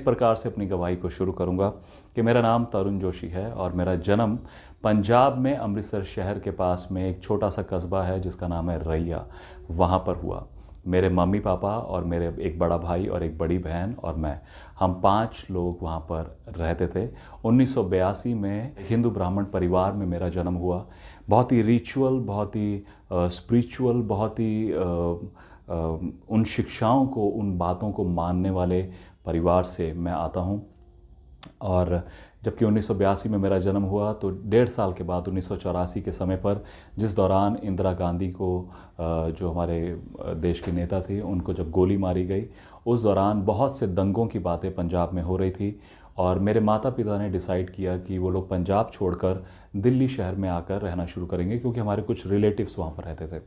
प्रकार से अपनी गवाही को शुरू करूंगा कि मेरा नाम तरुण जोशी है और मेरा जन्म पंजाब में अमृतसर शहर के पास में एक छोटा सा कस्बा है जिसका नाम है रैया, वहाँ पर हुआ। मेरे मम्मी पापा और मेरे एक बड़ा भाई और एक बड़ी बहन और मैं, हम 5 लोग वहाँ पर रहते थे। 1982 में हिंदू ब्राह्मण परिवार में मेरा जन्म हुआ। बहुत ही रिचुअल, बहुत ही स्पिरिचुअल, बहुत ही उन शिक्षाओं को, उन बातों को मानने वाले परिवार से मैं आता हूँ। और जबकि 1982 में मेरा जन्म हुआ तो 1.5 साल के बाद 1984 के समय पर, जिस दौरान इंदिरा गांधी को, जो हमारे देश के नेता थे, उनको जब गोली मारी गई, उस दौरान बहुत से दंगों की बातें पंजाब में हो रही थी। और मेरे माता पिता ने डिसाइड किया कि वो लोग पंजाब छोड़कर दिल्ली शहर में आकर रहना शुरू करेंगे, क्योंकि हमारे कुछ रिलेटिव्स वहाँ पर रहते थे।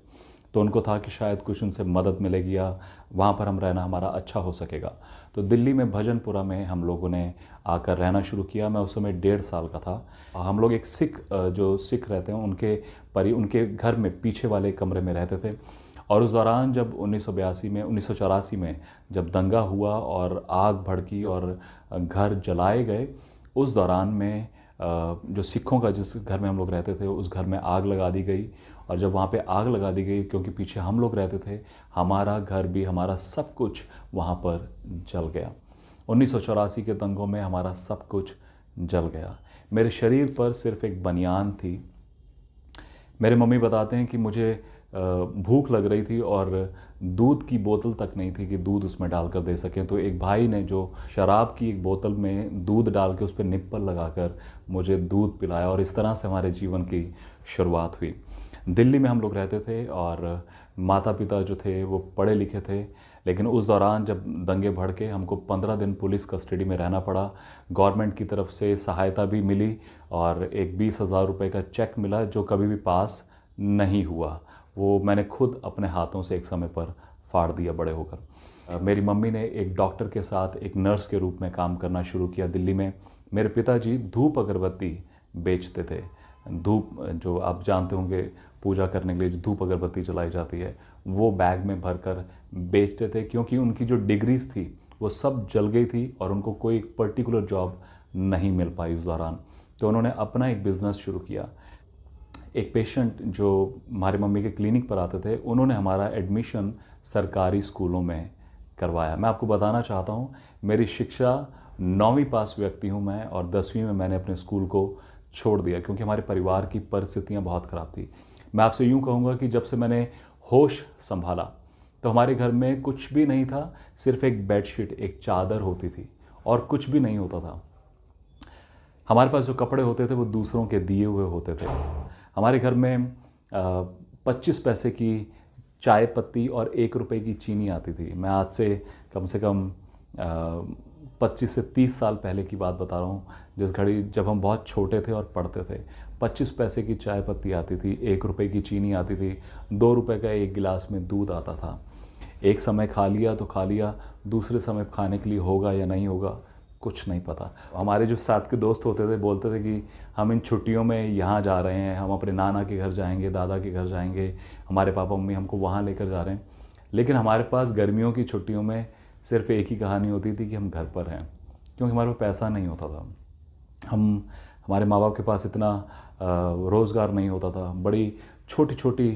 तो उनको था कि शायद कुछ उनसे मदद मिलेगी या वहाँ पर हम रहना हमारा अच्छा हो सकेगा। तो दिल्ली में भजनपुरा में हम लोगों ने आकर रहना शुरू किया। मैं उस समय 1.5 साल का था। हम लोग एक जो सिख रहते हैं उनके घर में पीछे वाले कमरे में रहते थे। और उस दौरान जब 1984 में जब दंगा हुआ और आग भड़की और घर जलाए गए, उस दौरान में जो सिखों का जिस घर में हम लोग रहते थे उस घर में आग लगा दी गई। और जब वहाँ पे आग लगा दी गई, क्योंकि पीछे हम लोग रहते थे, हमारा घर भी, हमारा सब कुछ वहाँ पर जल गया। 1984 के दंगों में हमारा सब कुछ जल गया। मेरे शरीर पर सिर्फ एक बनियान थी। मेरे मम्मी बताते हैं कि मुझे भूख लग रही थी और दूध की बोतल तक नहीं थी कि दूध उसमें डालकर दे सकें। तो एक भाई ने जो शराब की एक बोतल में दूध डाल के उस पर निप्पल लगाकर मुझे दूध पिलाया, और इस तरह से हमारे जीवन की शुरुआत हुई। दिल्ली में हम लोग रहते थे और माता पिता जो थे वो पढ़े लिखे थे, लेकिन उस दौरान जब दंगे भड़के हमको 15 दिन पुलिस कस्टडी में रहना पड़ा। गवर्नमेंट की तरफ से सहायता भी मिली और एक 20,000 रुपये का चेक मिला जो कभी भी पास नहीं हुआ। वो मैंने खुद अपने हाथों से एक समय पर फाड़ दिया बड़े होकर। मेरी मम्मी ने एक डॉक्टर के साथ एक नर्स के रूप में काम करना शुरू किया दिल्ली में। मेरे पिताजी धूप अगरबत्ती बेचते थे। धूप, जो आप जानते होंगे, पूजा करने के लिए जो धूप अगरबत्ती जलाई जाती है, वो बैग में भरकर बेचते थे, क्योंकि उनकी जो डिग्रीज थी वो सब जल गई थी और उनको कोई पर्टिकुलर जॉब नहीं मिल पाई उस दौरान। तो उन्होंने अपना एक बिज़नेस शुरू किया। एक पेशेंट जो हमारी मम्मी के क्लिनिक पर आते थे, उन्होंने हमारा एडमिशन सरकारी स्कूलों में करवाया। मैं आपको बताना चाहता हूँ, मेरी शिक्षा 9वीं पास व्यक्ति हूँ मैं, और 10वीं में मैंने अपने स्कूल को छोड़ दिया क्योंकि हमारे परिवार की परिस्थितियाँ बहुत ख़राब थी। मैं आपसे यूँ कहूँगा कि जब से मैंने होश संभाला तो हमारे घर में कुछ भी नहीं था, सिर्फ एक बेडशीट, एक चादर होती थी और कुछ भी नहीं होता था। हमारे पास जो कपड़े होते थे वो दूसरों के दिए हुए होते थे। हमारे घर में 25 पैसे की चाय पत्ती और 1 रुपये की चीनी आती थी। मैं आज से कम 25 से 30 साल पहले की बात बता रहा हूँ, जिस घड़ी जब हम बहुत छोटे थे और पढ़ते थे। 25 पैसे की चाय पत्ती आती थी, 1 रुपये की चीनी आती थी, 2 रुपये का एक गिलास में दूध आता था। एक समय खा लिया तो खा लिया, दूसरे समय खाने के लिए होगा या नहीं होगा कुछ नहीं पता। हमारे जो साथ के दोस्त होते थे बोलते थे कि हम इन छुट्टियों में यहाँ जा रहे हैं, हम अपने नाना के घर जाएंगे, दादा के घर जाएंगे, हमारे पापा मम्मी हमको वहाँ लेकर जा रहे हैं। लेकिन हमारे पास गर्मियों की छुट्टियों में सिर्फ एक ही कहानी होती थी कि हम घर पर हैं, क्योंकि हमारे पास पैसा नहीं होता था। हमारे माँ बाप के पास इतना रोज़गार नहीं होता था। बड़ी छोटी छोटी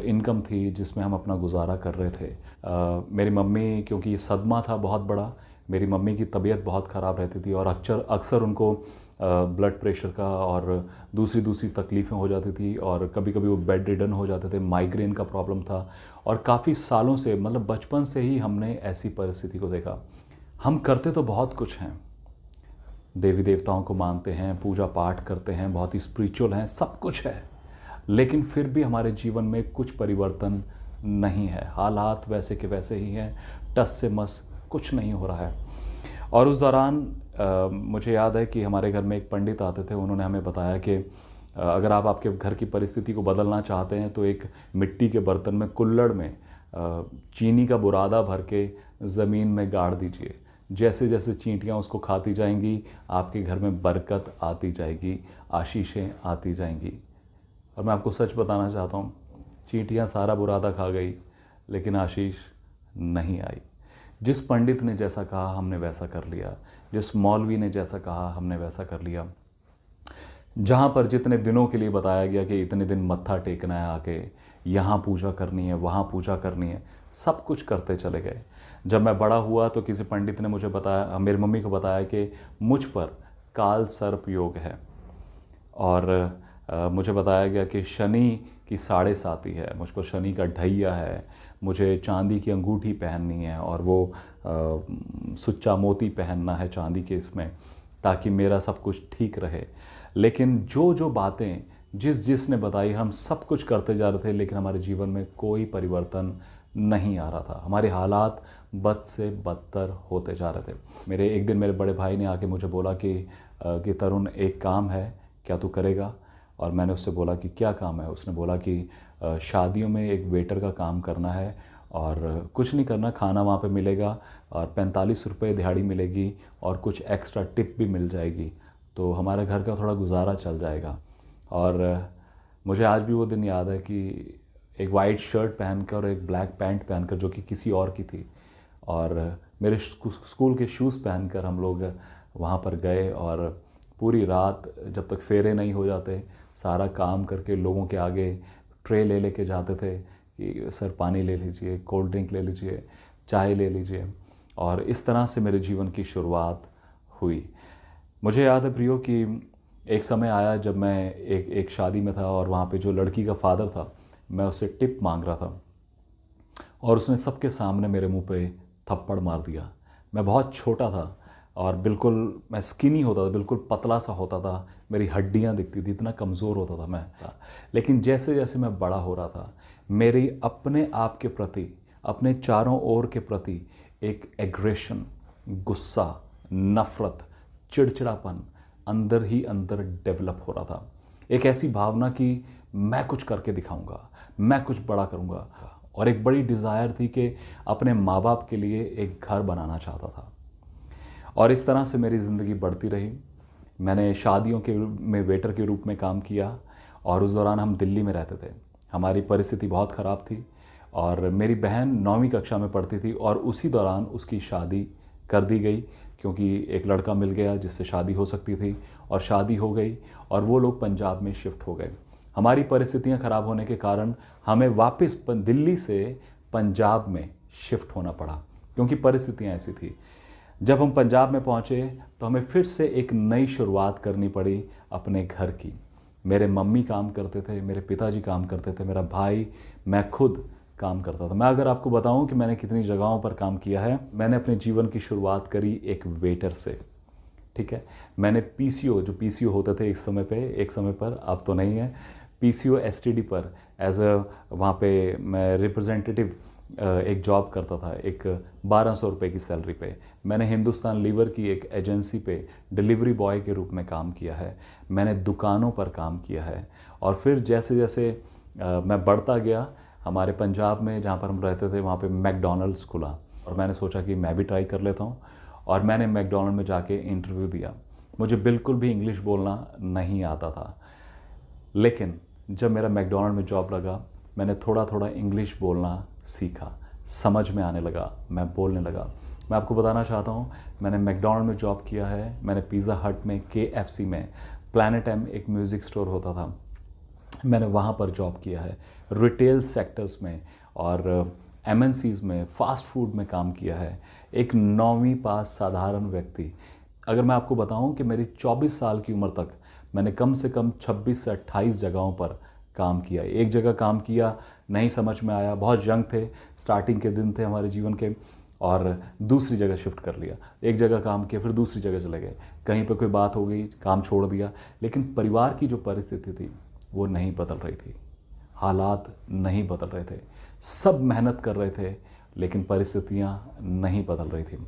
इनकम थी जिसमें हम अपना गुजारा कर रहे थे। मेरी मम्मी, क्योंकि ये सदमा था बहुत बड़ा, मेरी मम्मी की तबीयत बहुत ख़राब रहती थी और अक्सर उनको ब्लड प्रेशर का और दूसरी तकलीफ़ें हो जाती थी, और कभी कभी वो बेड रिडन हो जाते थे। माइग्रेन का प्रॉब्लम था, और काफ़ी सालों से, मतलब बचपन से ही हमने ऐसी परिस्थिति को देखा। हम करते तो बहुत कुछ हैं, देवी देवताओं को मानते हैं, पूजा पाठ करते हैं, बहुत ही स्पिरिचुअल हैं, सब कुछ है, लेकिन फिर भी हमारे जीवन में कुछ परिवर्तन नहीं है। हालात वैसे के वैसे ही हैं, टस से मस, कुछ नहीं हो रहा है। और उस दौरान मुझे याद है कि हमारे घर में एक पंडित आते थे। उन्होंने हमें बताया कि अगर आप आपके घर की परिस्थिति को बदलना चाहते हैं तो एक मिट्टी के बर्तन में, कुल्हड़ में चीनी का बुरादा भर के ज़मीन में गाड़ दीजिए। जैसे जैसे चींटियाँ उसको खाती जाएंगी, आपके घर में बरकत आती जाएगी, आशीषें आती जाएंगी। और मैं आपको सच बताना चाहता हूँ, चींटियाँ सारा बुरादा खा गई, लेकिन आशीष नहीं आई। जिस पंडित ने जैसा कहा हमने वैसा कर लिया, जिस मौलवी ने जैसा कहा हमने वैसा कर लिया। जहाँ पर जितने दिनों के लिए बताया गया कि इतने दिन मत्था टेकना है, आके यहाँ पूजा करनी है, वहाँ पूजा करनी है, सब कुछ करते चले गए। जब मैं बड़ा हुआ तो किसी पंडित ने मुझे बताया, मेरी मम्मी को बताया कि मुझ पर काल सर्प योग है, और मुझे बताया गया कि शनि की 7.5 है, मुझ पर शनि का ढैया है, मुझे चांदी की अंगूठी पहननी है और वो सुच्चा मोती पहनना है चांदी के इसमें, ताकि मेरा सब कुछ ठीक रहे। लेकिन जो जो बातें जिसने बताई, हम सब कुछ करते जा रहे थे, लेकिन हमारे जीवन में कोई परिवर्तन नहीं आ रहा था। हमारे हालात बद से बदतर होते जा रहे थे। एक दिन मेरे बड़े भाई ने आके मुझे बोला कि तरुण, एक काम है, क्या तू करेगा? और मैंने उससे बोला कि क्या काम है? उसने बोला कि शादियों में एक वेटर का काम करना है, और कुछ नहीं करना, खाना वहाँ पे मिलेगा और 45 रुपये दिहाड़ी मिलेगी और कुछ एक्स्ट्रा टिप भी मिल जाएगी, तो हमारे घर का थोड़ा गुजारा चल जाएगा। और मुझे आज भी वो दिन याद है कि एक वाइट शर्ट पहनकर और एक ब्लैक पैंट पहनकर, जो कि किसी और की थी, और मेरे स्कूल के शूज़ पहनकर हम लोग वहाँ पर गए, और पूरी रात जब तक फेरे नहीं हो जाते सारा काम करके लोगों के आगे ट्रे ले लेके जाते थे कि सर पानी ले लीजिए, कोल्ड ड्रिंक ले लीजिए, चाय ले लीजिए। और इस तरह से मेरे जीवन की शुरुआत हुई। मुझे याद है प्रियो कि एक समय आया जब मैं एक शादी में था, और वहाँ पे जो लड़की का फादर था, मैं उससे टिप मांग रहा था, और उसने सबके सामने मेरे मुंह पे थप्पड़ मार दिया। मैं बहुत छोटा था और बिल्कुल मैं स्किनी होता था, बिल्कुल पतला सा होता था, मेरी हड्डियाँ दिखती थी, इतना कमज़ोर होता था मैं। लेकिन जैसे जैसे मैं बड़ा हो रहा था, मेरी अपने आप के प्रति, अपने चारों ओर के प्रति एक एग्रेशन, गुस्सा, नफ़रत, चिड़चिड़ापन अंदर ही अंदर डेवलप हो रहा था। एक ऐसी भावना कि मैं कुछ करके दिखाऊंगा, मैं कुछ बड़ा करूंगा, और एक बड़ी डिज़ायर थी कि अपने माँ बाप के लिए एक घर बनाना चाहता था। और इस तरह से मेरी ज़िंदगी बढ़ती रही। मैंने शादियों में वेटर के रूप में काम किया, और उस दौरान हम दिल्ली में रहते थे। हमारी परिस्थिति बहुत ख़राब थी, और मेरी बहन 9वीं कक्षा में पढ़ती थी, और उसी दौरान उसकी शादी कर दी गई, क्योंकि एक लड़का मिल गया जिससे शादी हो सकती थी, और शादी हो गई, और वो लोग पंजाब में शिफ्ट हो गए। हमारी परिस्थितियां ख़राब होने के कारण हमें वापस दिल्ली से पंजाब में शिफ्ट होना पड़ा, क्योंकि परिस्थितियां ऐसी थी। जब हम पंजाब में पहुंचे तो हमें फिर से एक नई शुरुआत करनी पड़ी अपने घर की। मेरे मम्मी काम करते थे, मेरे पिताजी काम करते थे, मेरा भाई, मैं खुद काम करता था। मैं अगर आपको बताऊं कि मैंने कितनी जगहों पर काम किया है, मैंने अपने जीवन की शुरुआत करी एक वेटर से, ठीक है। मैंने पीसीओ, जो पीसीओ होते थे एक समय पर, अब तो नहीं है, पीसीओ एसटीडी पर एज वहाँ पे मैं रिप्रेजेंटेटिव एक जॉब करता था, एक 1200 रुपये की सैलरी पे। मैंने हिंदुस्तान लीवर की एक एजेंसी पे डिलीवरी बॉय के रूप में काम किया है। मैंने दुकानों पर काम किया है। और फिर जैसे जैसे मैं बढ़ता गया, हमारे पंजाब में जहाँ पर हम रहते थे वहाँ पे मैकडॉनल्ड्स खुला, और मैंने सोचा कि मैं भी ट्राई कर लेता हूँ, और मैंने मैकडॉनल्ड में जाके इंटरव्यू दिया। मुझे बिल्कुल भी इंग्लिश बोलना नहीं आता था, लेकिन जब मेरा मैकडॉनल्ड में जॉब लगा, मैंने थोड़ा थोड़ा इंग्लिश बोलना सीखा, समझ में आने लगा, मैं बोलने लगा। मैं आपको बताना चाहता हूँ, मैंने मैकडॉनल्ड में जॉब किया है, मैंने पिज़्ज़ा हट में, KFC में, प्लैनेट एम एक म्यूज़िक स्टोर होता था, मैंने वहाँ पर जॉब किया है, रिटेल सेक्टर्स में और MNCs में, फास्ट फूड में काम किया है। एक 9वीं पास साधारण व्यक्ति, अगर मैं आपको बताऊं कि मेरी 24 साल की उम्र तक मैंने कम से कम 26 से 28 जगहों पर काम किया। एक जगह काम किया, नहीं समझ में आया, बहुत यंग थे, स्टार्टिंग के दिन थे हमारे जीवन के, और दूसरी जगह शिफ्ट कर लिया। एक जगह काम किया, फिर दूसरी जगह चले गए, कहीं पर कोई बात हो गई, काम छोड़ दिया। लेकिन परिवार की जो परिस्थिति थी वो नहीं बदल रही थी, हालात नहीं बदल रहे थे, सब मेहनत कर रहे थे, लेकिन परिस्थितियां नहीं बदल रही थी।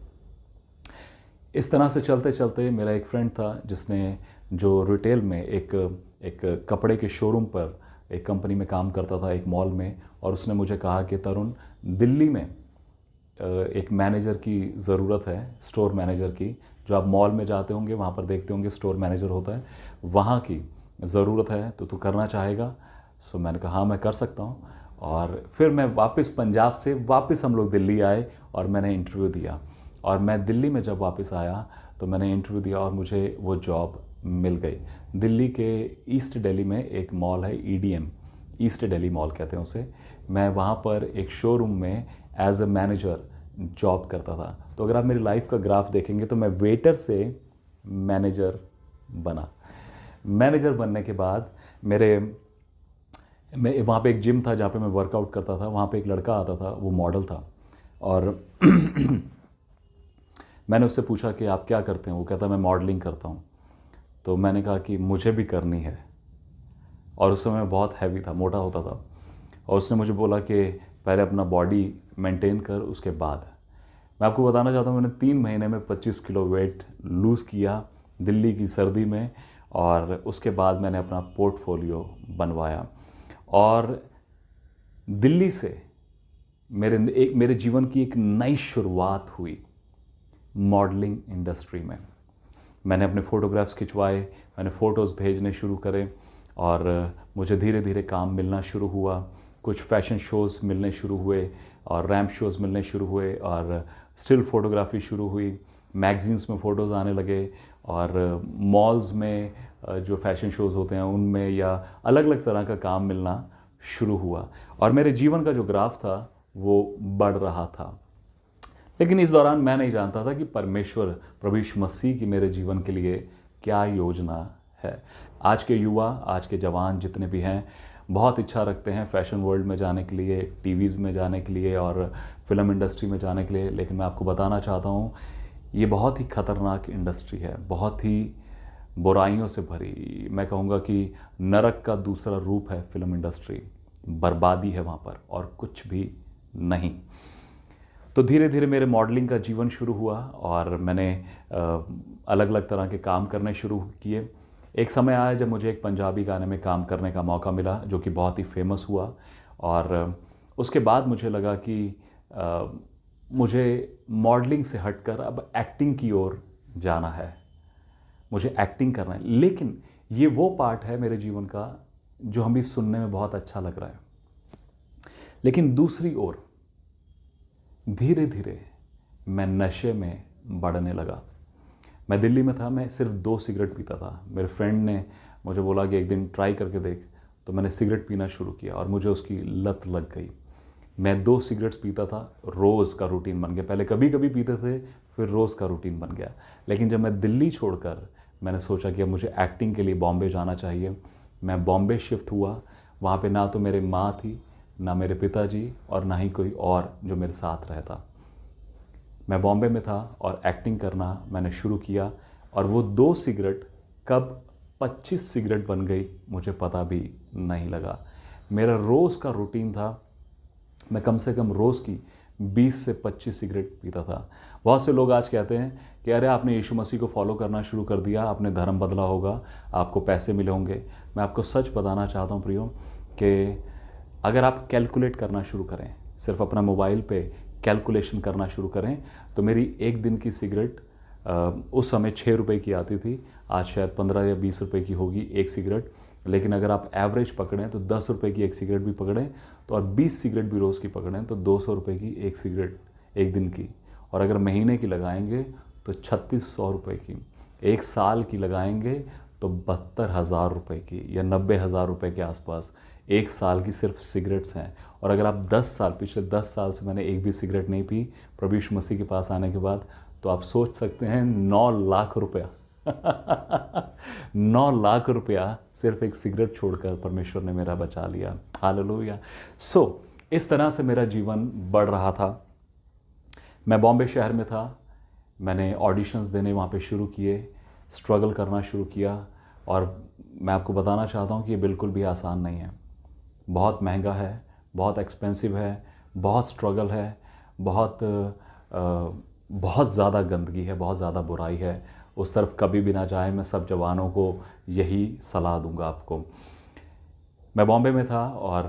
इस तरह से चलते चलते मेरा एक फ्रेंड था जिसने, जो रिटेल में एक कपड़े के शोरूम पर एक कंपनी में काम करता था, एक मॉल में, और उसने मुझे कहा कि तरुण, दिल्ली में एक मैनेजर की ज़रूरत है, स्टोर मैनेजर की, जो आप मॉल में जाते होंगे वहाँ पर देखते होंगे स्टोर मैनेजर होता है, वहाँ की ज़रूरत है, तो तू करना चाहेगा? सो मैंने कहा हाँ मैं कर सकता हूँ। और फिर मैं वापस पंजाब से वापस हम लोग दिल्ली आए और मैंने इंटरव्यू दिया। और मैं दिल्ली में जब वापस आया तो मैंने इंटरव्यू दिया और मुझे वो जॉब मिल गई। दिल्ली के ईस्ट दिल्ली में एक मॉल है, EDM, ईस्ट दिल्ली मॉल कहते हैं उसे। मैं वहाँ पर एक शोरूम में एज अ मैनेजर जॉब करता था। तो अगर आप मेरी लाइफ का ग्राफ देखेंगे तो मैं वेटर से मैनेजर बना। मैनेजर बनने के बाद मैं वहाँ पे एक जिम था जहाँ पे मैं वर्कआउट करता था। वहाँ पे एक लड़का आता था, वो मॉडल था। और मैंने उससे पूछा कि आप क्या करते हैं? वो कहता मैं मॉडलिंग करता हूँ। तो मैंने कहा कि मुझे भी करनी है। और उस समय मैं बहुत हैवी था, मोटा होता था। और उसने मुझे बोला कि पहले अपना बॉडी मेंटेन कर, उसके बाद। मैं आपको बताना चाहता हूँ, मैंने 3 महीने में 25 किलो वेट लूज़ किया दिल्ली की सर्दी में। और उसके बाद मैंने अपना पोर्टफोलियो बनवाया। और दिल्ली से मेरे जीवन की एक नई शुरुआत हुई मॉडलिंग इंडस्ट्री में। मैंने अपने फ़ोटोग्राफ्स खिंचवाए, मैंने फ़ोटोज़ भेजने शुरू करे और मुझे धीरे धीरे काम मिलना शुरू हुआ। कुछ फैशन शोज़ मिलने शुरू हुए और रैंप शोज़ मिलने शुरू हुए और स्टिल फ़ोटोग्राफी शुरू हुई। मैगज़ीन्स में फ़ोटोज़ आने लगे और मॉल्स में जो फैशन शोज़ होते हैं उनमें या अलग अलग तरह का काम मिलना शुरू हुआ। और मेरे जीवन का जो ग्राफ था वो बढ़ रहा था। लेकिन इस दौरान मैं नहीं जानता था कि परमेश्वर प्रभु यीशु मसीह की मेरे जीवन के लिए क्या योजना है। आज के युवा, आज के जवान जितने भी हैं, बहुत इच्छा रखते हैं फैशन वर्ल्ड में जाने के लिए, टीवीज़ में जाने के लिए और फिल्म इंडस्ट्री में जाने के लिए। लेकिन मैं आपको बताना चाहता हूँ, ये बहुत ही ख़तरनाक इंडस्ट्री है, बहुत ही बुराइयों से भरी। मैं कहूँगा कि नरक का दूसरा रूप है फिल्म इंडस्ट्री। बर्बादी है वहाँ पर और कुछ भी नहीं। तो धीरे धीरे मेरे मॉडलिंग का जीवन शुरू हुआ और मैंने अलग अलग तरह के काम करने शुरू किए। एक समय आया जब मुझे एक पंजाबी गाने में काम करने का मौका मिला जो कि बहुत ही फेमस हुआ। और उसके बाद मुझे लगा कि मुझे मॉडलिंग से हटकर अब एक्टिंग की ओर जाना है, मुझे एक्टिंग करना है। लेकिन ये वो पार्ट है मेरे जीवन का जो हमें सुनने में बहुत अच्छा लग रहा है। लेकिन दूसरी ओर धीरे धीरे मैं नशे में बढ़ने लगा। मैं दिल्ली में था, मैं सिर्फ 2 सिगरेट पीता था। मेरे फ्रेंड ने मुझे बोला कि एक दिन ट्राई करके देख, तो मैंने सिगरेट पीना शुरू किया और मुझे उसकी लत लग गई। मैं 2 सिगरेट्स पीता था, रोज़ का रूटीन बन गया। पहले कभी कभी पीते थे, फिर रोज़ का रूटीन बन गया। लेकिन जब मैं दिल्ली छोड़कर मैंने सोचा कि अब मुझे एक्टिंग के लिए बॉम्बे जाना चाहिए, मैं बॉम्बे शिफ्ट हुआ। वहाँ पे ना तो मेरे माँ थी, ना मेरे पिताजी और ना ही कोई और जो मेरे साथ रहता। मैं बॉम्बे में था और एक्टिंग करना मैंने शुरू किया। और वो 2 सिगरेट कब 25 सिगरेट बन गई मुझे पता भी नहीं लगा। मेरा रोज़ का रूटीन था, मैं कम से कम रोज़ की 20 से 25 सिगरेट पीता था। बहुत से लोग आज कहते हैं कि अरे आपने यीशु मसीह को फॉलो करना शुरू कर दिया, आपने धर्म बदला होगा, आपको पैसे मिले होंगे। मैं आपको सच बताना चाहता हूँ प्रियो कि अगर आप कैलकुलेट करना शुरू करें, सिर्फ अपना मोबाइल पे कैलकुलेशन करना शुरू करें, तो मेरी एक दिन की सिगरेट उस समय 6 रुपये की आती थी, आज शायद 15 या 20 रुपये की होगी एक सिगरेट। लेकिन अगर आप एवरेज पकड़ें तो 10 रुपये की एक सिगरेट भी पकड़ें तो और 20 सिगरेट भी रोज़ की पकड़ें तो 200 रुपये की एक सिगरेट एक दिन की। और अगर महीने की लगाएंगे तो 3600 रुपये की। एक साल की लगाएंगे तो 72,000 रुपये की या 90,000 रुपये के आसपास एक साल की सिर्फ सिगरेट्स हैं। और अगर आप 10 साल, पिछले 10 साल से मैंने एक भी सिगरेट नहीं पी प्रभु यीशु मसीह के पास आने के बाद, तो आप सोच सकते हैं 9 लाख रुपया 9 लाख रुपया सिर्फ एक सिगरेट छोड़कर परमेश्वर ने मेरा बचा लिया। हालेलुया। इस तरह से मेरा जीवन बढ़ रहा था। मैं बॉम्बे शहर में था, मैंने ऑडिशंस देने वहाँ पे शुरू किए, स्ट्रगल करना शुरू किया। और मैं आपको बताना चाहता हूँ कि ये बिल्कुल भी आसान नहीं है, बहुत महंगा है, बहुत एक्सपेंसिव है, बहुत स्ट्रगल है, बहुत ज़्यादा गंदगी है, बहुत ज़्यादा बुराई है। उस तरफ कभी भी ना जाए, मैं सब जवानों को यही सलाह दूंगा आपको। मैं बॉम्बे में था और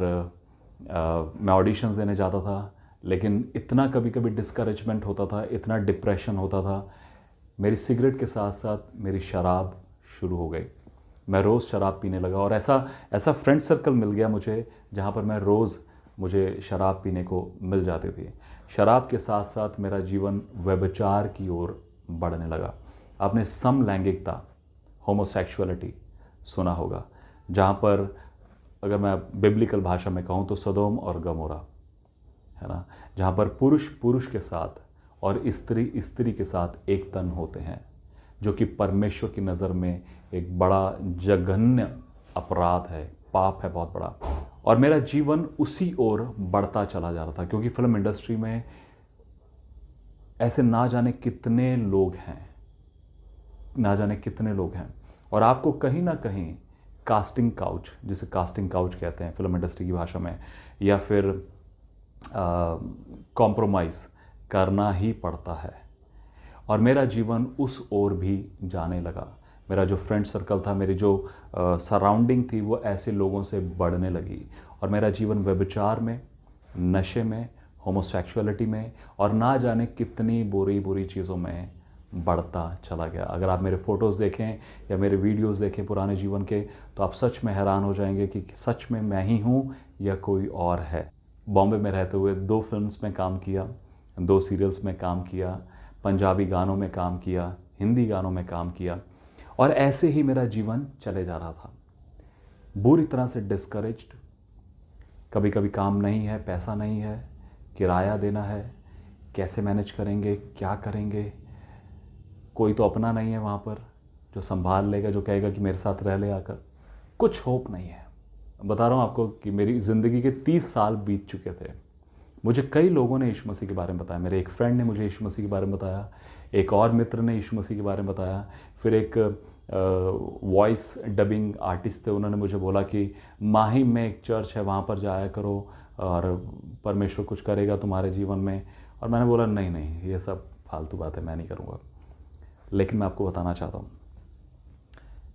मैं ऑडिशंस देने जाता था, लेकिन इतना कभी कभी डिस्करेजमेंट होता था, इतना डिप्रेशन होता था। मेरी सिगरेट के साथ साथ मेरी शराब शुरू हो गई। मैं रोज़ शराब पीने लगा और ऐसा फ्रेंड सर्कल मिल गया मुझे जहाँ पर मैं रोज़ मुझे शराब पीने को मिल जाती थी। शराब के साथ साथ मेरा जीवन व्यभिचार की ओर बढ़ने लगा। आपने समलैंगिकता, होमोसेक्सुअलिटी सुना होगा, जहाँ पर अगर मैं बिब्लिकल भाषा में कहूँ तो सदोम और गमोरा, है ना, जहाँ पर पुरुष पुरुष के साथ और स्त्री स्त्री के साथ एक तन होते हैं, जो कि परमेश्वर की नज़र में एक बड़ा जघन्य अपराध है, पाप है बहुत बड़ा। और मेरा जीवन उसी ओर बढ़ता चला जा रहा था, क्योंकि फिल्म इंडस्ट्री में ऐसे ना जाने कितने लोग हैं, ना जाने कितने लोग हैं, और आपको कहीं ना कहीं कास्टिंग काउच, जिसे कास्टिंग काउच कहते हैं फिल्म इंडस्ट्री की भाषा में, या फिर कॉम्प्रोमाइज़ करना ही पड़ता है। और मेरा जीवन उस ओर भी जाने लगा। मेरा जो फ्रेंड सर्कल था, मेरी जो सराउंडिंग थी, वो ऐसे लोगों से बढ़ने लगी, और मेरा जीवन व्यभिचार में, नशे में, होमोसेक्सुअलिटी में और ना जाने कितनी बुरी बुरी चीज़ों में बढ़ता चला गया। अगर आप मेरे फ़ोटोज़ देखें या मेरे वीडियोज़ देखें पुराने जीवन के, तो आप सच में हैरान हो जाएंगे कि सच में मैं ही हूँ या कोई और है। बॉम्बे में रहते हुए 2 फिल्म्स में काम किया, 2 सीरियल्स में काम किया, पंजाबी गानों में काम किया, हिंदी गानों में काम किया, और ऐसे ही मेरा जीवन चले जा रहा था। बुरी तरह से डिस्करेज्ड, कभी कभी काम नहीं है, पैसा नहीं है, किराया देना है, कैसे मैनेज करेंगे, क्या करेंगे, कोई तो अपना नहीं है वहाँ पर जो संभाल लेगा, जो कहेगा कि मेरे साथ रह ले आकर, कुछ होप नहीं है। बता रहा हूँ आपको कि मेरी ज़िंदगी के 30 साल बीत चुके थे। मुझे कई लोगों ने यीशु मसीह के बारे में बताया। मेरे एक फ्रेंड ने मुझे यीशु मसीह के बारे में बताया, एक और मित्र ने यीशु मसीह के बारे में बताया, फिर एक वॉइस डबिंग आर्टिस्ट थे, उन्होंने मुझे बोला कि माहिम में एक चर्च है, वहाँ पर जाया करो और परमेश्वर कुछ करेगा तुम्हारे जीवन में। और मैंने बोला नहीं नहीं, ये सब फालतू बात है, मैं नहीं करूँगा। लेकिन मैं आपको बताना चाहता हूँ,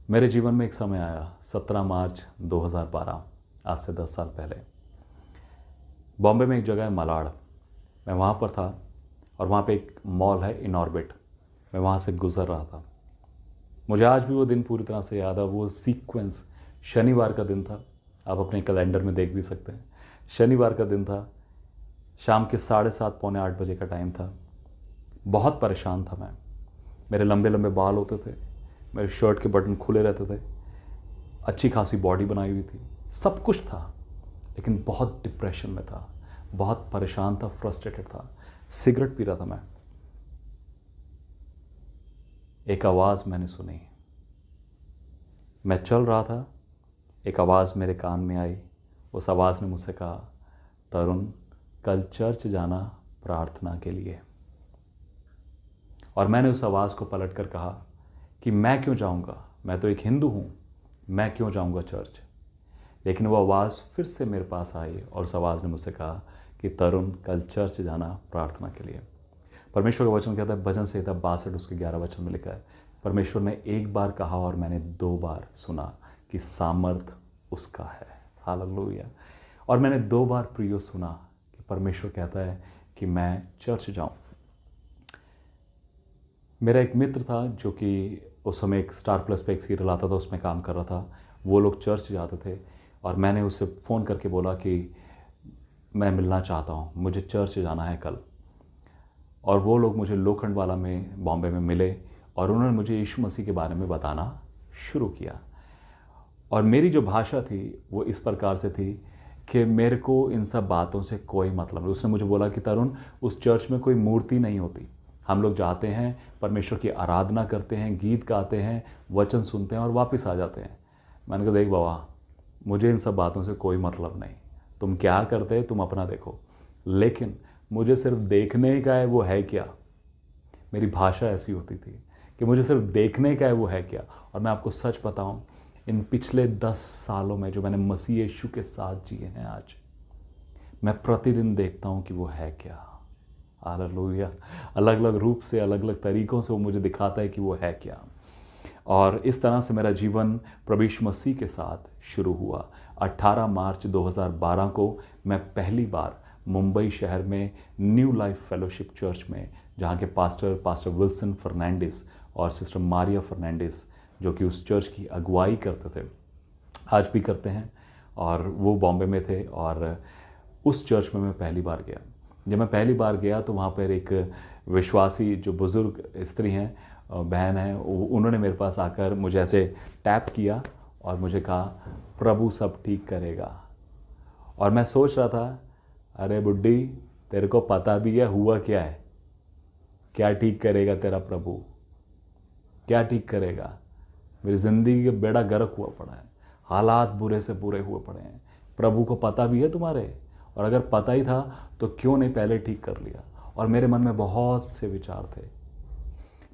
मेरे जीवन में एक समय आया 17 मार्च 2012, आज से 10 साल पहले। बॉम्बे में एक जगह है मलाड, मैं वहाँ पर था, और वहाँ पे एक मॉल है इनऑर्बिट, मैं वहाँ से गुज़र रहा था। मुझे आज भी वो दिन पूरी तरह से याद है। वो सीक्वेंस, शनिवार का दिन था, आप अपने कैलेंडर में देख भी सकते हैं। शनिवार का दिन था, शाम के 7:30 पौने 8 बजे का टाइम था। बहुत परेशान था मैं, मेरे लंबे लंबे बाल होते थे, मेरे शर्ट के बटन खुले रहते थे, अच्छी खासी बॉडी बनाई हुई थी, सब कुछ था, लेकिन बहुत डिप्रेशन में था, बहुत परेशान था, फ्रस्ट्रेटेड था। सिगरेट पी रहा था मैं। एक आवाज़ मैंने सुनी, मैं चल रहा था, एक आवाज़ मेरे कान में आई। उस आवाज़ ने मुझसे कहा, तरुण कल चर्च जाना प्रार्थना के लिए। और मैंने उस आवाज़ को पलट कर कहा कि मैं क्यों जाऊंगा, मैं तो एक हिंदू हूँ, मैं क्यों जाऊंगा चर्च। लेकिन वो आवाज़ फिर से मेरे पास आई, और उस आवाज़ ने मुझसे कहा कि तरुण कल चर्च जाना प्रार्थना के लिए। परमेश्वर का वचन कहता है, भजन संहिता 62 उसके 11 वचन में लिखा है, परमेश्वर ने एक बार कहा और मैंने 2 बार सुना कि सामर्थ उसका है। हालेलुया। और मैंने 2 बार प्रियो सुना कि परमेश्वर कहता है कि मैं चर्च जाऊं। मेरा एक मित्र था जो कि उस समय एक स्टार प्लस पे एक सीरियल आता था, उसमें काम कर रहा था। वो लोग चर्च जाते थे, और मैंने उससे फ़ोन करके बोला कि मैं मिलना चाहता हूँ, मुझे चर्च जाना है कल। और वो लोग मुझे लोखंडवाला में, बॉम्बे में मिले, और उन्होंने मुझे यीशु मसीह के बारे में बताना शुरू किया। और मेरी जो भाषा थी वो इस प्रकार से थी कि मेरे को इन सब बातों से कोई मतलब नहीं। उसने मुझे बोला कि तरुण, उस चर्च में कोई मूर्ति नहीं होती, हम लोग जाते हैं, परमेश्वर की आराधना करते हैं, गीत गाते हैं, वचन सुनते हैं और वापस आ जाते हैं। मैंने कहा, देख बाबा, मुझे इन सब बातों से कोई मतलब नहीं, तुम क्या करते हैं तुम अपना देखो, लेकिन मुझे सिर्फ देखने का है वो है क्या। मेरी भाषा ऐसी होती थी कि मुझे सिर्फ देखने का है वो है क्या। और मैं आपको सच बताऊं, इन पिछले 10 सालों में जो मैंने मसीह यीशु के साथ जिए हैं, आज मैं प्रतिदिन देखता हूं कि वो है क्या। हालेलुया। अलग अलग रूप से, अलग अलग तरीक़ों से वो मुझे दिखाता है कि वो है क्या। और इस तरह से मेरा जीवन प्रभु यीशु मसीह के साथ शुरू हुआ। 18 मार्च 2012 को मैं पहली बार मुंबई शहर में न्यू लाइफ फेलोशिप चर्च में, जहाँ के पास्टर विल्सन फर्नांडिस और सिस्टर मारिया फर्नांडिस, जो कि उस चर्च की अगुवाई करते थे, आज भी करते हैं, और वो बॉम्बे में थे। और उस चर्च में मैं पहली बार गया। जब मैं पहली बार गया तो वहाँ पर एक विश्वासी जो बुज़ुर्ग स्त्री हैं, बहन हैं, उन्होंने मेरे पास आकर मुझे ऐसे टैप किया और मुझे कहा प्रभु सब ठीक करेगा। और मैं सोच रहा था, अरे बुड्ढी, तेरे को पता भी है हुआ क्या है? क्या ठीक करेगा तेरा प्रभु? क्या ठीक करेगा? मेरी ज़िंदगी का बेड़ा गर्क हुआ पड़ा है, हालात बुरे से बुरे हुए पड़े हैं। प्रभु को पता भी है तुम्हारे? और अगर पता ही था तो क्यों नहीं पहले ठीक कर लिया? और मेरे मन में बहुत से विचार थे।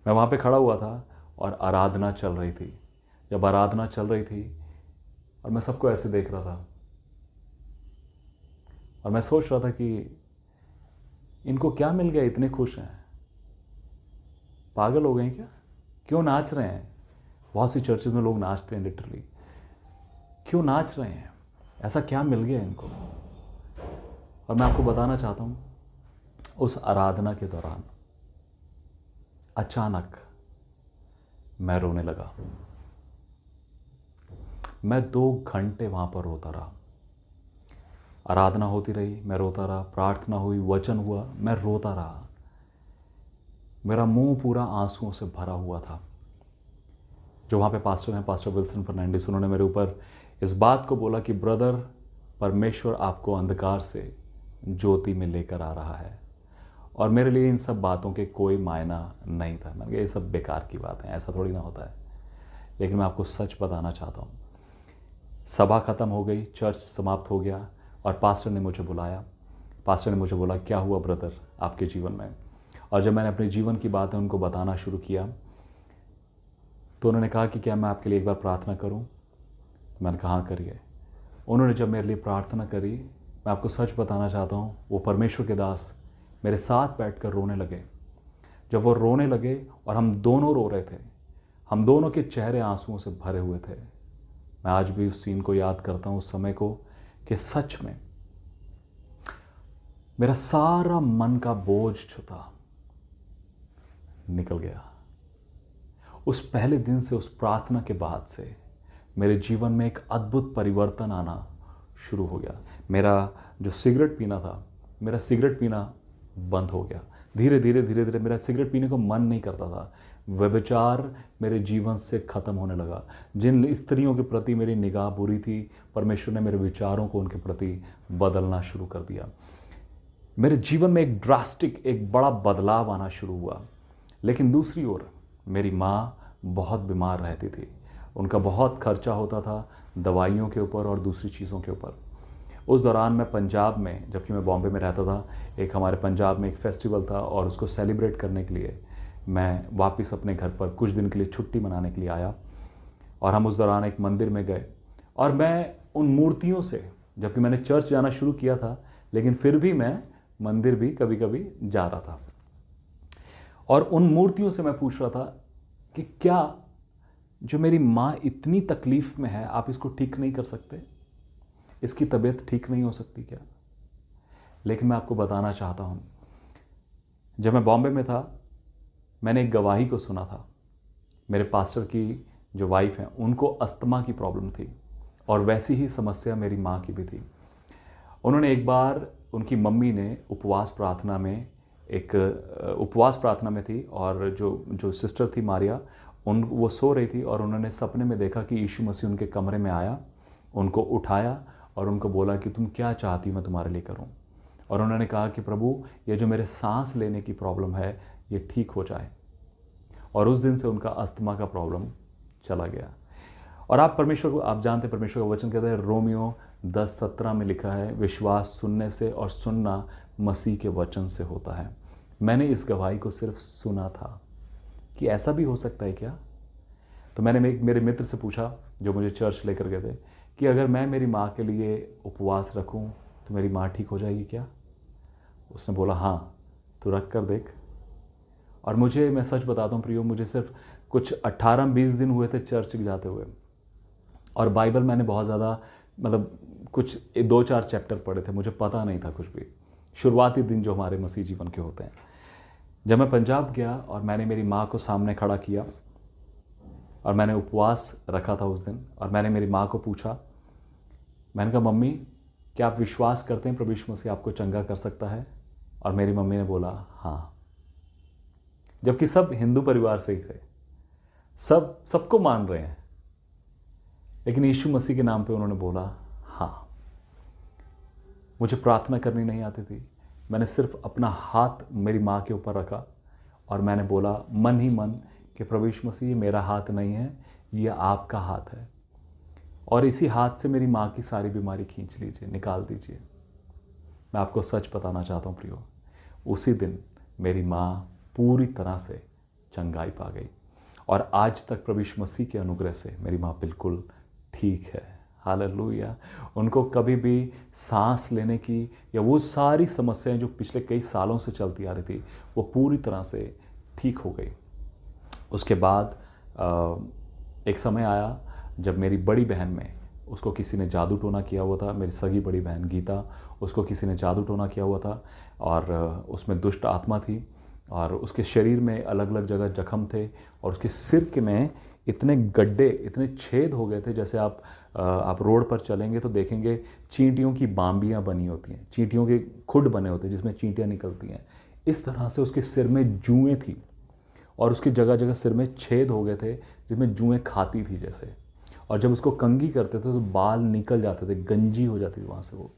मैं वहाँ पे खड़ा हुआ था और आराधना चल रही थी। जब आराधना चल रही थी और मैं सबको ऐसे देख रहा था और मैं सोच रहा था कि इनको क्या मिल गया, इतने खुश हैं? पागल हो गए क्या? क्यों नाच रहे हैं? बहुत सी चर्चेज में लोग नाचते हैं लिटरली। क्यों नाच रहे हैं? ऐसा क्या मिल गया इनको? और मैं आपको बताना चाहता हूँ, उस आराधना के दौरान अचानक मैं रोने लगा। मैं 2 घंटे वहाँ पर रोता रहा। आराधना होती रही, मैं रोता रहा, प्रार्थना हुई, वचन हुआ, मैं रोता रहा। मेरा मुंह पूरा आंसुओं से भरा हुआ था। जो वहाँ पे पास्टर हैं, पास्टर विल्सन फर्नांडिस, उन्होंने मेरे ऊपर इस बात को बोला कि ब्रदर, परमेश्वर आपको अंधकार से ज्योति में लेकर आ रहा है। और मेरे लिए इन सब बातों के कोई मायना नहीं था। मैंने कहा ये सब बेकार की बात है, ऐसा थोड़ी ना होता है। लेकिन मैं आपको सच बताना चाहता हूँ, सभा ख़त्म हो गई, चर्च समाप्त हो गया और पास्टर ने मुझे बुलाया। पास्टर ने मुझे बोला, क्या हुआ ब्रदर आपके जीवन में? और जब मैंने अपने जीवन की बातें उनको बताना शुरू किया तो उन्होंने कहा कि क्या मैं आपके लिए एक बार प्रार्थना करूं? मैंने कहा हाँ करिए। उन्होंने जब मेरे लिए प्रार्थना करी, मैं आपको सच बताना चाहता हूं, वो परमेश्वर के दास मेरे साथ बैठकर रोने लगे। जब वो रोने लगे और हम दोनों रो रहे थे, हम दोनों के चेहरे आंसुओं से भरे हुए थे। मैं आज भी उस सीन को याद करता हूँ, उस समय को, कि सच में मेरा सारा मन का बोझ छुता निकल गया। उस पहले दिन से, उस प्रार्थना के बाद से मेरे जीवन में एक अद्भुत परिवर्तन आना शुरू हो गया। मेरा जो सिगरेट पीना था, मेरा सिगरेट पीना बंद हो गया। धीरे धीरे मेरा सिगरेट पीने को मन नहीं करता था। व्यभिचार मेरे जीवन से ख़त्म होने लगा। जिन स्त्रियों के प्रति मेरी निगाह बुरी थी, परमेश्वर ने मेरे विचारों को उनके प्रति बदलना शुरू कर दिया। मेरे जीवन में एक ड्रास्टिक, एक बड़ा बदलाव आना शुरू हुआ। लेकिन दूसरी ओर मेरी माँ बहुत बीमार रहती थी। उनका बहुत खर्चा होता था दवाइयों के ऊपर और दूसरी चीज़ों के ऊपर। उस दौरान मैं पंजाब में, जबकि मैं बॉम्बे में रहता था, एक हमारे पंजाब में एक फेस्टिवल था और उसको सेलिब्रेट करने के लिए मैं वापस अपने घर पर कुछ दिन के लिए छुट्टी मनाने के लिए आया। और हम उस दौरान एक मंदिर में गए और मैं उन मूर्तियों से, जबकि मैंने चर्च जाना शुरू किया था, लेकिन फिर भी मैं मंदिर भी कभी कभी जा रहा था। और उन मूर्तियों से मैं पूछ रहा था कि क्या जो मेरी माँ इतनी तकलीफ़ में है, आप इसको ठीक नहीं कर सकते? इसकी तबीयत ठीक नहीं हो सकती क्या? लेकिन मैं आपको बताना चाहता हूँ, जब मैं बॉम्बे में था, मैंने एक गवाही को सुना था। मेरे पास्टर की जो वाइफ हैं, उनको अस्थमा की प्रॉब्लम थी और वैसी ही समस्या मेरी माँ की भी थी। उन्होंने एक बार, उनकी मम्मी ने उपवास प्रार्थना में थी और जो सिस्टर थी मारिया, वो सो रही थी और उन्होंने सपने में देखा कि यीशु मसीह उनके कमरे में आया, उनको उठाया और उनको बोला कि तुम क्या चाहती मैं तुम्हारे लिए करूं। और उन्होंने कहा कि प्रभु, ये जो मेरे सांस लेने की प्रॉब्लम है ये ठीक हो जाए। और उस दिन से उनका अस्थमा का प्रॉब्लम चला गया। और आप जानते हैं, परमेश्वर का वचन कहता है, रोमियो 10:17 में लिखा है, विश्वास सुनने से और सुनना मसीह के वचन से होता है। मैंने इस गवाही को सिर्फ सुना था कि ऐसा भी हो सकता है क्या। तो मैंने मेरे मित्र से पूछा, जो मुझे चर्च लेकर गए थे, कि अगर मैं मेरी माँ के लिए उपवास रखूं तो मेरी माँ ठीक हो जाएगी क्या? उसने बोला, हाँ तू रख कर देख। और मैं सच बताता हूँ प्रियो, मुझे सिर्फ कुछ 18-20 दिन हुए थे चर्च जाते हुए, और बाइबल मैंने बहुत ज़्यादा, मतलब कुछ 2-4 चैप्टर पढ़े थे, मुझे पता नहीं था कुछ भी। शुरुआती दिन जो हमारे मसीह जीवन के होते हैं। जब मैं पंजाब गया और मैंने मेरी माँ को सामने खड़ा किया और मैंने उपवास रखा था उस दिन, और मैंने मेरी माँ को पूछा, मैंने कहा, मम्मी क्या आप विश्वास करते हैं प्रभु यीशु मसीह आपको चंगा कर सकता है? और मेरी मम्मी ने बोला हाँ। जबकि सब हिंदू परिवार से ही थे, सबको मान रहे हैं, लेकिन यीशु मसीह के नाम पे उन्होंने बोला हाँ। मुझे प्रार्थना करनी नहीं आती थी, मैंने सिर्फ अपना हाथ मेरी माँ के ऊपर रखा और मैंने बोला मन ही मन कि प्रभु यीशु मसीह ये मेरा हाथ नहीं है, ये आपका हाथ है, और इसी हाथ से मेरी माँ की सारी बीमारी खींच लीजिए, निकाल दीजिए। मैं आपको सच बताना चाहता हूँ प्रियो, उसी दिन मेरी माँ पूरी तरह से चंगाई पा गई और आज तक प्रभु यीशु मसीह के अनुग्रह से मेरी माँ बिल्कुल ठीक है। हालेलुया। उनको कभी भी सांस लेने की या वो सारी समस्याएं जो पिछले कई सालों से चलती आ रही थी वो पूरी तरह से ठीक हो गई। उसके बाद एक समय आया जब मेरी बड़ी बहन में उसको किसी ने जादू टोना किया हुआ था। मेरी सगी बड़ी बहन गीता, उसको किसी ने जादू टोना किया हुआ था और उसमें दुष्ट आत्मा थी और उसके शरीर में अलग अलग जगह जख्म थे और उसके सिर के में इतने गड्ढे, इतने छेद हो गए थे। जैसे आप रोड पर चलेंगे तो देखेंगे चींटियों की बाम्बियाँ बनी होती हैं, चींटियों के खुड बने होते हैं जिसमें चींटियाँ निकलती हैं। इस तरह से उसके सिर में जुएँ थी और उसकी जगह जगह सिर में छेद हो गए थे जिसमें जुएँ खाती थी जैसे, और जब उसको कंघी करते थे तो बाल निकल जाते थे, गंजी हो जाती थी वहाँ से वो।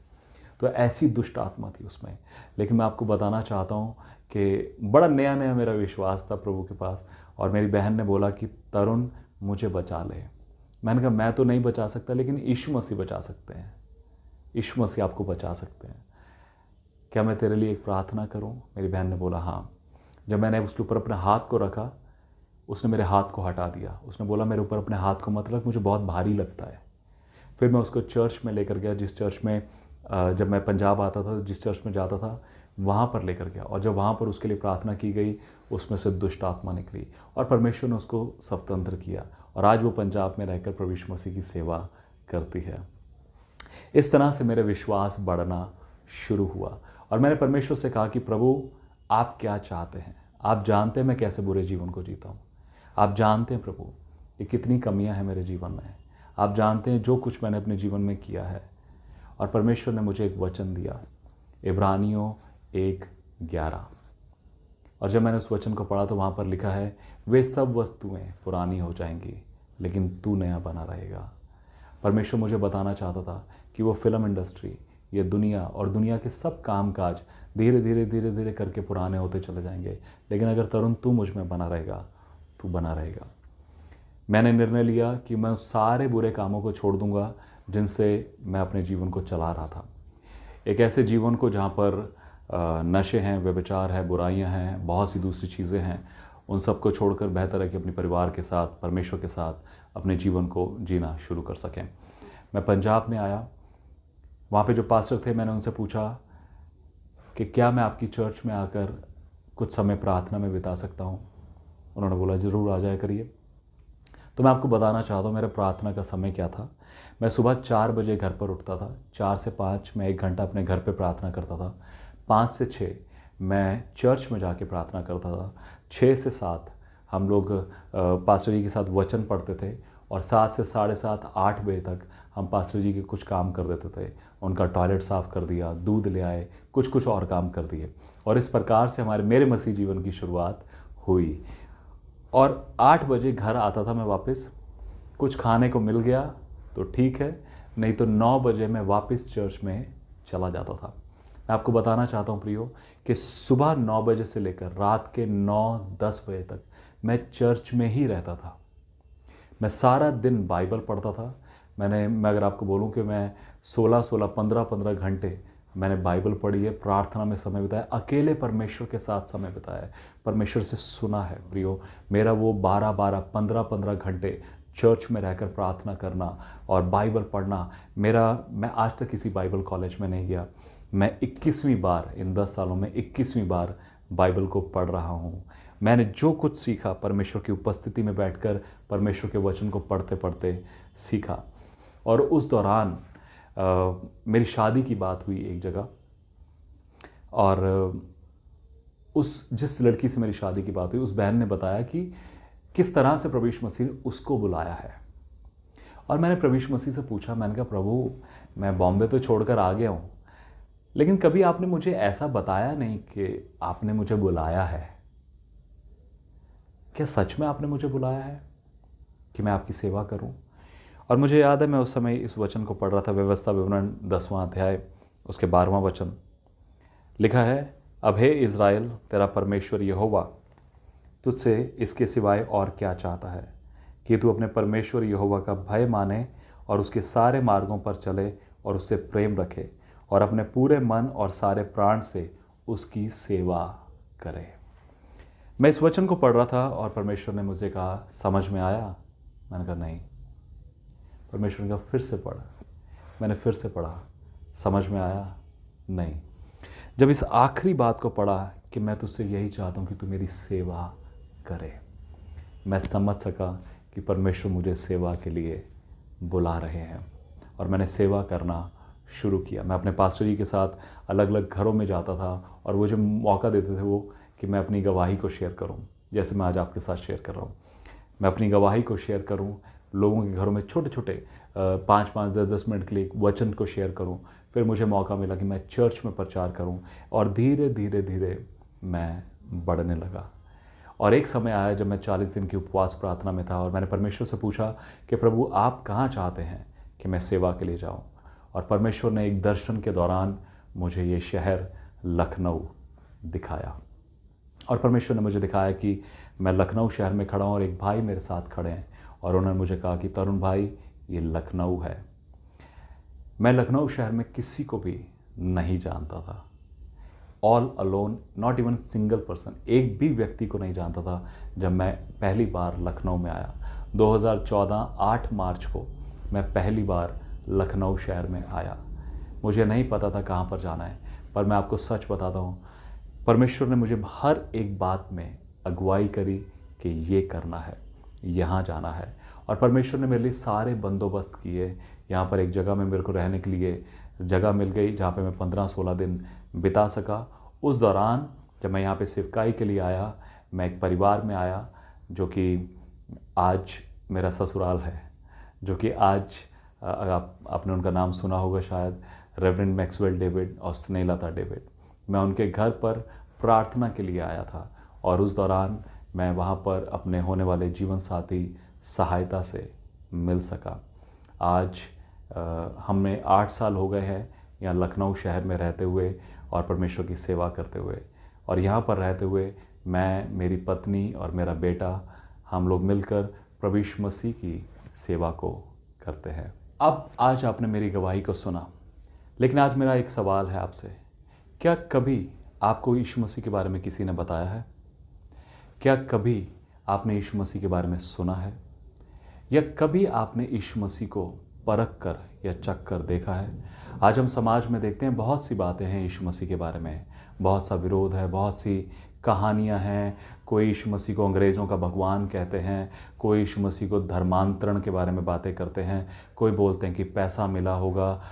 तो ऐसी दुष्ट आत्मा थी उसमें। लेकिन मैं आपको बताना चाहता हूँ कि बड़ा नया नया मेरा विश्वास था प्रभु के पास, और मेरी बहन ने बोला कि तरुण मुझे बचा ले। मैंने कहा मैं तो नहीं बचा सकता, लेकिन यीशु मसीह बचा सकते हैं, यीशु मसीह आपको बचा सकते हैं, क्या मैं तेरे लिए एक प्रार्थना करूँ? मेरी बहन ने बोला हाँ। जब मैंने उसके ऊपर अपने हाथ को रखा, उसने मेरे हाथ को हटा दिया। उसने बोला मेरे ऊपर अपने हाथ को मत रख, मुझे बहुत भारी लगता है। फिर मैं उसको चर्च में लेकर गया, जिस चर्च में जब मैं पंजाब आता था, जिस चर्च में जाता था वहाँ पर लेकर गया, और जब वहाँ पर उसके लिए प्रार्थना की गई उसमें से दुष्ट आत्मा निकली और परमेश्वर ने उसको स्वतंत्र किया, और आज वो पंजाब में रहकर प्रभु यीशु मसीह की सेवा करती है। इस तरह से मेरा विश्वास बढ़ना शुरू हुआ और मैंने परमेश्वर से कहा कि प्रभु आप क्या चाहते हैं? आप जानते हैं मैं कैसे बुरे जीवन को जीता हूँ, आप जानते हैं प्रभु कि कितनी कमियां हैं मेरे जीवन में, आप जानते हैं जो कुछ मैंने अपने जीवन में किया है। और परमेश्वर ने मुझे एक वचन दिया, इब्रानियों 1:11, और जब मैंने उस वचन को पढ़ा तो वहाँ पर लिखा है वे सब वस्तुएं पुरानी हो जाएंगी लेकिन तू नया बना रहेगा। परमेश्वर मुझे बताना चाहता था कि वो फिल्म इंडस्ट्री, ये दुनिया और दुनिया के सब कामकाज धीरे धीरे धीरे धीरे करके पुराने होते चले जाएंगे, लेकिन अगर तरुण तू मुझ में बना रहेगा, तू बना रहेगा। मैंने निर्णय लिया कि मैं उस सारे बुरे कामों को छोड़ दूंगा जिनसे मैं अपने जीवन को चला रहा था। एक ऐसे जीवन को जहाँ पर नशे हैं, व्यभिचार है, बुराइयाँ हैं, बहुत सी दूसरी चीज़ें हैं, उन सब को छोड़कर बेहतर है कि अपने परिवार के साथ, परमेश्वर के साथ अपने जीवन को जीना शुरू कर सकें। मैं पंजाब में आया, वहाँ पे जो पास्टर थे मैंने उनसे पूछा कि क्या मैं आपकी चर्च में आकर कुछ समय प्रार्थना में बिता सकता हूँ? उन्होंने बोला ज़रूर आ जाया करिए। तो मैं आपको बताना चाहता हूँ मेरा प्रार्थना का समय क्या था। मैं सुबह 4 बजे घर पर उठता था, 4 से 5 मैं 1 घंटा अपने घर पे प्रार्थना करता था, 5 से 6 मैं चर्च में जाके प्रार्थना करता था, 6 से 7 हम लोग पास्टर जी के साथ वचन पढ़ते थे, और 7 से 7:30 8 बजे तक हम पास्टर जी के कुछ काम कर देते थे। उनका टॉयलेट साफ़ कर दिया, दूध ले आए, कुछ और काम कर दिए, और इस प्रकार से मेरे मसीह जीवन की शुरुआत हुई। और 8 बजे घर आता था मैं वापस, कुछ खाने को मिल गया तो ठीक है, नहीं तो 9 बजे मैं वापस चर्च में चला जाता था। मैं आपको बताना चाहता हूँ प्रियो कि सुबह 9 बजे से लेकर रात के 9-10 बजे तक मैं चर्च में ही रहता था। मैं सारा दिन बाइबल पढ़ता था। मैं अगर आपको बोलूं कि मैं 16-16, 15-15 घंटे मैंने बाइबल पढ़ी है, प्रार्थना में समय बिताया, अकेले परमेश्वर के साथ समय बिताया है, परमेश्वर से सुना है प्रियो। मेरा वो 12-12, 15-15 घंटे चर्च में रहकर प्रार्थना करना और बाइबल पढ़ना, मैं आज तक किसी बाइबल कॉलेज में नहीं गया। मैं 21वीं बार इन 10 सालों में 21वीं बार बाइबल को पढ़ रहा हूँ। मैंने जो कुछ सीखा परमेश्वर की उपस्थिति में बैठकर परमेश्वर के वचन को पढ़ते पढ़ते सीखा। और उस दौरान मेरी शादी की बात हुई एक जगह, और जिस लड़की से मेरी शादी की बात हुई उस बहन ने बताया कि किस तरह से प्रभु यीशु मसीह ने उसको बुलाया है। और मैंने प्रभु यीशु मसीह से पूछा, मैंने कहा प्रभु मैं बॉम्बे तो छोड़कर आ गया हूँ, लेकिन कभी आपने मुझे ऐसा बताया नहीं कि आपने मुझे बुलाया है। क्या सच में आपने मुझे बुलाया है कि मैं आपकी सेवा करूं? और मुझे याद है मैं उस समय इस वचन को पढ़ रहा था, व्यवस्था विवरण 10वां अध्याय उसके 12वां वचन। लिखा है, अब हे इज़राइल, तेरा परमेश्वर यहोवा तुझसे इसके सिवाय और क्या चाहता है कि तू अपने परमेश्वर यहोवा का भय माने और उसके सारे मार्गों पर चले और उससे प्रेम रखे और अपने पूरे मन और सारे प्राण से उसकी सेवा करे। मैं इस वचन को पढ़ रहा था और परमेश्वर ने मुझे कहा, समझ में आया? मैंने कहा नहीं। परमेश्वर ने कहा फिर से पढ़। मैंने फिर से पढ़ा, समझ में आया? नहीं। जब इस आखिरी बात को पढ़ा कि मैं तुझसे यही चाहता हूँ कि तू मेरी सेवा करे, मैं समझ सका कि परमेश्वर मुझे सेवा के लिए बुला रहे हैं और मैंने सेवा करना शुरू किया। मैं अपने पास्टर जी के साथ अलग अलग घरों में जाता था और वो जो मौका देते थे वो कि मैं अपनी गवाही को शेयर करूं, जैसे मैं आज आपके साथ शेयर कर रहा हूं। मैं अपनी गवाही को शेयर करूं, लोगों के घरों में छोटे छोटे 5-5, 10-10 मिनट के लिए वचन को शेयर करूं। फिर मुझे मौका मिला कि मैं चर्च में प्रचार करूं और धीरे धीरे धीरे मैं बढ़ने लगा। और एक समय आया जब मैं 40 दिन की उपवास प्रार्थना में था और मैंने परमेश्वर से पूछा कि प्रभु आप कहाँ चाहते हैं कि मैं सेवा के लिए जाऊँ। और परमेश्वर ने एक दर्शन के दौरान मुझे ये शहर लखनऊ दिखाया और परमेश्वर ने मुझे दिखाया कि मैं लखनऊ शहर में खड़ा हूँ और एक भाई मेरे साथ खड़े हैं और उन्होंने मुझे कहा कि तरुण भाई ये लखनऊ है। मैं लखनऊ शहर में किसी को भी नहीं जानता था, all alone, not even single person, एक भी व्यक्ति को नहीं जानता था। जब मैं पहली बार लखनऊ में आया 2014 8 मार्च को मैं पहली बार लखनऊ शहर में आया। मुझे नहीं पता था कहाँ पर जाना है, पर मैं आपको सच बताता हूँ, परमेश्वर ने मुझे हर एक बात में अगुवाई करी कि ये करना है, यहाँ जाना है। और परमेश्वर ने मेरे लिए सारे बंदोबस्त किए। यहाँ पर एक जगह में मेरे को रहने के लिए जगह मिल गई जहाँ पे मैं 15-16 दिन बिता सका। उस दौरान जब मैं यहाँ पे सिवकाई के लिए आया, मैं एक परिवार में आया जो कि आज मेरा ससुराल है, जो कि आज आपने उनका नाम सुना होगा शायद, रेवरेंड मैक्सवेल डेविड और स्नेहलता डेविड। मैं उनके घर पर प्रार्थना के लिए आया था और उस दौरान मैं वहाँ पर अपने होने वाले जीवन साथी सहायता से मिल सका। आज हमें 8 साल हो गए हैं यहाँ लखनऊ शहर में रहते हुए और परमेश्वर की सेवा करते हुए। और यहाँ पर रहते हुए मैं, मेरी पत्नी और मेरा बेटा, हम लोग मिलकर प्रभु यीशु मसीह की सेवा को करते हैं। अब आज आपने मेरी गवाही को सुना, लेकिन आज मेरा एक सवाल है आपसे, क्या कभी आपको यीशु मसीह के बारे में किसी ने बताया है? क्या कभी आपने यीशु मसीह के बारे में सुना है? या कभी आपने यीशु मसीह को परख कर या चख कर देखा है? आज हम समाज में देखते हैं बहुत सी बातें हैं यीशु मसीह के बारे में, बहुत सा विरोध है, बहुत सी कहानियां हैं। कोई यीशु मसीह को अंग्रेज़ों का भगवान कहते हैं, कोई यीशु मसीह को धर्मांतरण के बारे में बातें करते हैं, कोई बोलते हैं कि पैसा मिला होगा,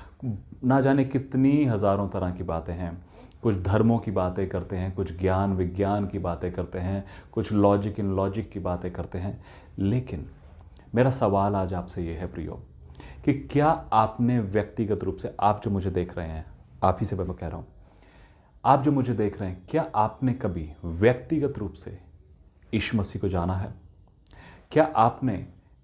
ना जाने कितनी हज़ारों तरह की बातें हैं। कुछ धर्मों की बातें करते हैं, कुछ ज्ञान विज्ञान की बातें करते हैं, कुछ लॉजिक इन लॉजिक की बातें करते हैं। लेकिन मेरा सवाल आज आपसे ये है प्रियो, कि क्या आपने व्यक्तिगत रूप से, आप जो मुझे देख रहे हैं, आप ही से मैं कह रहा हूँ, आप जो मुझे देख रहे हैं, क्या आपने कभी व्यक्तिगत रूप से यीशु मसीह को जाना है? क्या आपने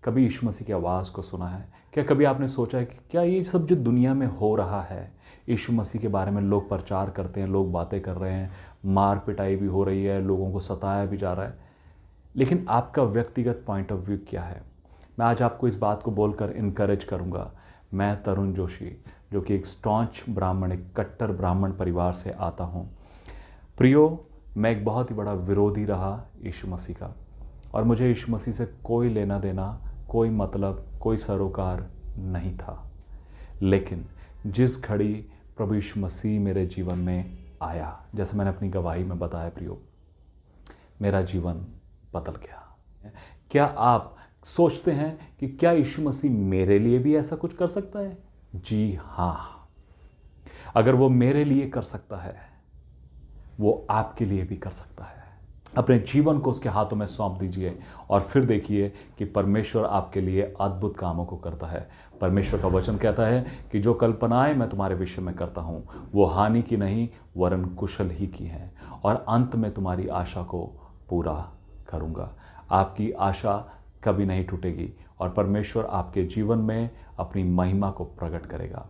कभी यीशु मसीह की आवाज़ को सुना है? क्या कभी आपने सोचा है कि क्या ये सब जो दुनिया में हो रहा है, यीशु मसीह के बारे में लोग प्रचार करते हैं, लोग बातें कर रहे हैं, मार पिटाई भी हो रही है, लोगों को सताया भी जा रहा है, लेकिन आपका व्यक्तिगत पॉइंट ऑफ व्यू क्या है? मैं आज आपको इस बात को बोलकर इनकरेज करूंगा। मैं तरुण जोशी, जो कि एक स्टॉन्च ब्राह्मण, एक कट्टर ब्राह्मण परिवार से आता हूं। प्रियो, मैं एक बहुत ही बड़ा विरोधी रहा यीशु मसीह का, और मुझे यीशु मसीह से कोई लेना देना, कोई मतलब, कोई सरोकार नहीं था। लेकिन जिस घड़ी प्रभु यीशु मसीह मेरे जीवन में आया, जैसे मैंने अपनी गवाही में बताया प्रियो, मेरा जीवन बदल गया। क्या आप सोचते हैं कि क्या यीशु मसीह मेरे लिए भी ऐसा कुछ कर सकता है? जी हाँ, अगर वो मेरे लिए कर सकता है, वो आपके लिए भी कर सकता है। अपने जीवन को उसके हाथों में सौंप दीजिए और फिर देखिए कि परमेश्वर आपके लिए अद्भुत कामों को करता है। परमेश्वर का वचन कहता है कि जो कल्पनाएं मैं तुम्हारे विषय में करता हूँ वो हानि की नहीं वरन कुशल ही की हैं, और अंत में तुम्हारी आशा को पूरा करूँगा। आपकी आशा कभी नहीं टूटेगी और परमेश्वर आपके जीवन में अपनी महिमा को प्रकट करेगा।